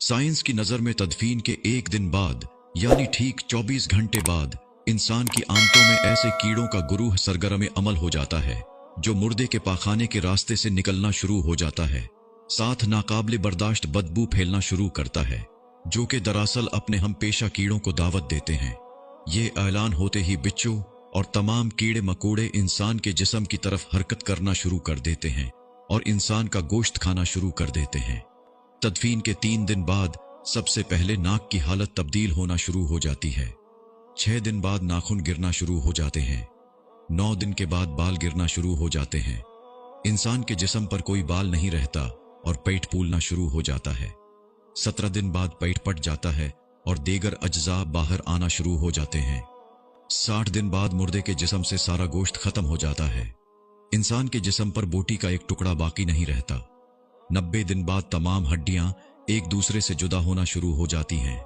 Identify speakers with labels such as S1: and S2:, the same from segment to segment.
S1: Science की नज़र में तदफीन के एक दिन बाद यानी ठीक 24 घंटे बाद इंसान की आंतों में ऐसे कीड़ों का गुरूह सरगर्म अमल हो जाता है जो मुर्दे के पाखाने के रास्ते से निकलना शुरू हो जाता है, साथ नाकाबिले बर्दाश्त बदबू फैलना शुरू करता है, जो कि दरअसल अपने हम पेशा कीड़ों को दावत देते हैं। ये ऐलान होते ही बिच्छू और तमाम कीड़े मकोड़े इंसान के जिस्म की तरफ हरकत करना शुरू कर देते हैं और इंसान का गोश्त खाना शुरू कर देते हैं। तदफीन के 3 दिन बाद सबसे पहले नाक की हालत तब्दील होना शुरू हो जाती है। 6 दिन बाद नाखून गिरना शुरू हो जाते हैं। 9 दिन के बाद बाल गिरना शुरू हो जाते हैं। इंसान के जिस्म पर कोई बाल नहीं रहता और पेट फूलना शुरू हो जाता है। 17 दिन बाद पेट फट जाता है और दीगर अज्जा बाहर आना शुरू हो जाते हैं। 60 दिन बाद मुर्दे के जिस्म से सारा गोश्त खत्म हो जाता है। इंसान के जिस्म पर बोटी का एक टुकड़ा बाकी नहीं रहता। 90 दिन बाद तमाम हड्डियां एक दूसरे से जुदा होना शुरू हो जाती हैं।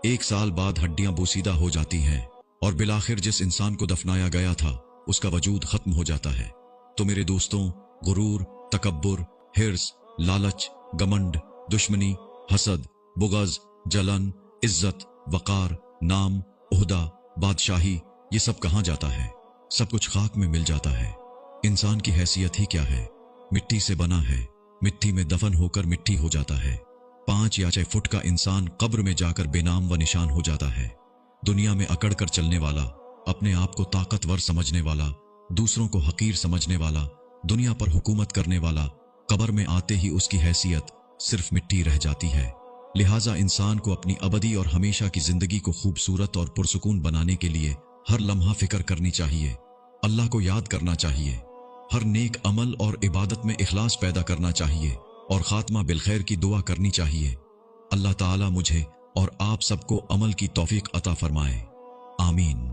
S1: 1 साल बाद हड्डियां बोसीदा हो जाती हैं और बिलाखिर जिस इंसान को दफनाया गया था उसका वजूद खत्म हो जाता है। तो मेरे दोस्तों, गुरूर, तकब्बुर, हिर्स, लालच, गमंड, दुश्मनी, हसद, बुगज, जलन, इज्जत, वकार, नाम, ओहदा, बादशाही, ये सब कहां जाता है? सब कुछ खाक में मिल जाता है। इंसान की हैसियत ही क्या है? मिट्टी से बना है, मिट्टी में दफन होकर मिट्टी हो जाता है। 5 या 6 फुट का इंसान कब्र में जाकर बेनाम व निशान हो जाता है। दुनिया में अकड़ कर चलने वाला, अपने आप को ताकतवर समझने वाला, दूसरों को हकीर समझने वाला, दुनिया पर हुकूमत करने वाला, कब्र में आते ही उसकी हैसियत सिर्फ मिट्टी रह जाती है। लिहाजा इंसान को अपनी अबदी और हमेशा की जिंदगी को खूबसूरत और पुरसुकून बनाने के लिए हर लम्हा फिक्र करनी चाहिए, अल्लाह को याद करना चाहिए, हर नेक अमल और इबादत में इखलास पैदा करना चाहिए और खात्मा बिलखैर की दुआ करनी चाहिए। अल्लाह ताला मुझे और आप सबको अमल की तौफीक अता फरमाए। आमीन।